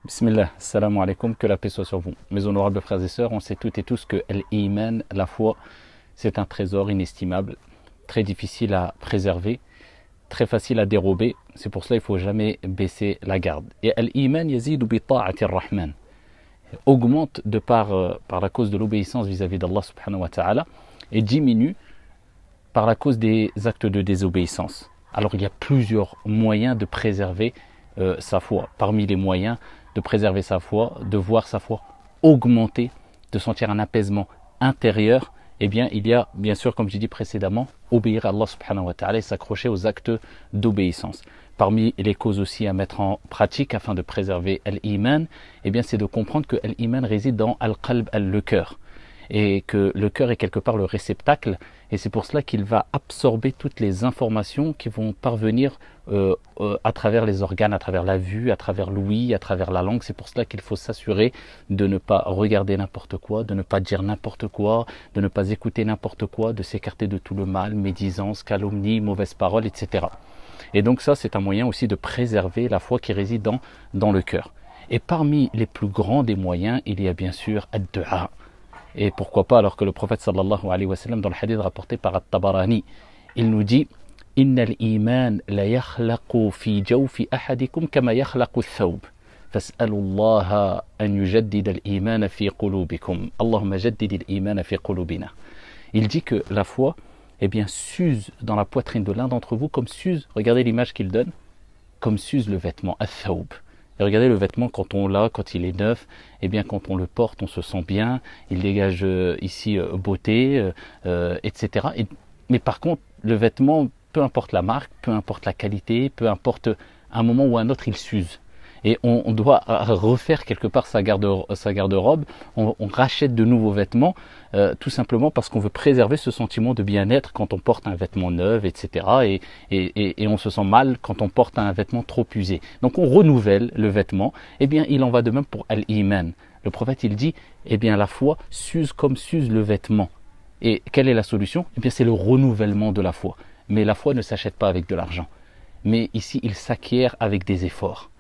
Bismillah, salam alaikum, que la paix soit sur vous. Mes honorables frères et sœurs, on sait toutes et tous que l'iman, la foi, c'est un trésor inestimable, très difficile à préserver, très facile à dérober. C'est pour cela qu'il ne faut jamais baisser la garde. Et l'iman yazidu bi ta'ati rahman, augmente par la cause de l'obéissance vis-à-vis d'Allah subhanahu wa ta'ala et diminue par la cause des actes de désobéissance. Alors il y a plusieurs moyens de préserver sa foi. Parmi les moyens de préserver sa foi, de voir sa foi augmenter, de sentir un apaisement intérieur, eh bien il y a bien sûr, comme j'ai dit précédemment, obéir à Allah subhanahu wa ta'ala et s'accrocher aux actes d'obéissance. Parmi les causes aussi à mettre en pratique afin de préserver l'iman, eh bien c'est de comprendre que l'iman réside dans al-qalb, le cœur, et que le cœur est quelque part le réceptacle, et c'est pour cela qu'il va absorber toutes les informations qui vont parvenir à travers les organes, à travers la vue, à travers l'ouïe, à travers la langue. C'est pour cela qu'il faut s'assurer de ne pas regarder n'importe quoi, de ne pas dire n'importe quoi, de ne pas écouter n'importe quoi, de s'écarter de tout le mal, médisance, calomnie, mauvaises paroles, etc. Et donc ça, c'est un moyen aussi de préserver la foi qui réside dans le cœur. Et parmi les plus grands des moyens, il y a bien sûr ad-du'a. Et pourquoi pas, alors que le prophète sallallahu alayhi wa sallam, dans le hadith rapporté par At-Tabarani, il nous dit « Inna al-iman la yakhlaqu fi jawfi ahadikum kama yakhlaqu al-thawb. Fas'alu Allah an yujaddid al-iman fi qulubikum. Allahumma jaddid al-iman fi qulubina. » Il dit que la foi, eh bien, s'use dans la poitrine de l'un d'entre vous comme s'use, regardez l'image qu'il donne, comme s'use le vêtement, al-thawb. Et regardez le vêtement quand on l'a, quand il est neuf, eh bien quand on le porte, on se sent bien, il dégage ici beauté, etc. Mais par contre, le vêtement, peu importe la marque, peu importe la qualité, peu importe un moment ou un autre, il s'use. Et on doit refaire quelque part sa garde-robe, on rachète de nouveaux vêtements, tout simplement parce qu'on veut préserver ce sentiment de bien-être quand on porte un vêtement neuf, etc. Et on se sent mal quand on porte un vêtement trop usé. Donc on renouvelle le vêtement. Eh bien il en va de même pour al-iman. Le prophète il dit, eh bien la foi s'use comme s'use le vêtement. Et quelle est la solution? Eh bien c'est le renouvellement de la foi. Mais la foi ne s'achète pas avec de l'argent. Mais ici il s'acquiert avec des efforts.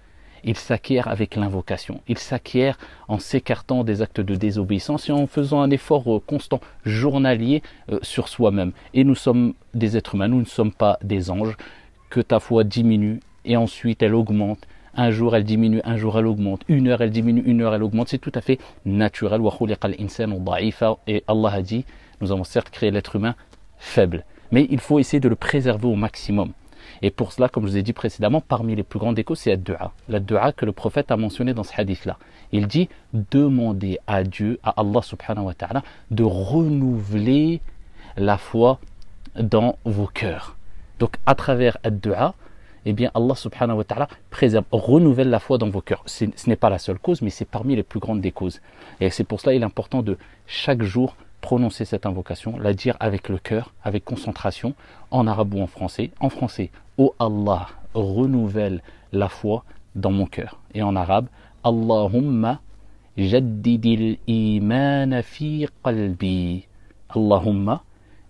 Il s'acquiert avec l'invocation, il s'acquiert en s'écartant des actes de désobéissance et en faisant un effort constant, journalier sur soi-même. Et nous sommes des êtres humains, nous ne sommes pas des anges. Que ta foi diminue et ensuite elle augmente. Un jour elle diminue, un jour elle augmente. Une heure elle diminue, une heure elle augmente. C'est tout à fait naturel. Et Allah a dit, nous avons certes créé l'être humain faible, mais il faut essayer de le préserver au maximum. Et pour cela, comme je vous ai dit précédemment, parmi les plus grandes des causes, c'est ad-du'a. L'ad-du'a que le prophète a mentionné dans ce hadith-là. Il dit, demandez à Dieu, à Allah subhanahu wa ta'ala, de renouveler la foi dans vos cœurs. Donc, à travers ad-du'a, eh bien, Allah subhanahu wa ta'ala préserve, renouvelle la foi dans vos cœurs. Ce n'est pas la seule cause, mais c'est parmi les plus grandes des causes. Et c'est pour cela qu'il est important de chaque jour prononcer cette invocation, la dire avec le cœur, avec concentration, en arabe ou en français. En français, ô Allah, renouvelle la foi dans mon cœur. Et en arabe, Allahumma jaddidil iman fi qalbi. Allahumma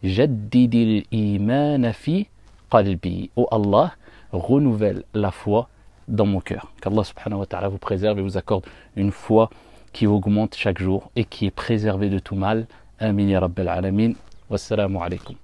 jaddidil iman fi qalbi. Ô Allah, renouvelle la foi dans mon cœur. Qu'Allah subhanahu wa ta'ala vous préserve et vous accorde une foi qui augmente chaque jour et qui est préservée de tout mal. آمين يا رب العالمين والسلام عليكم.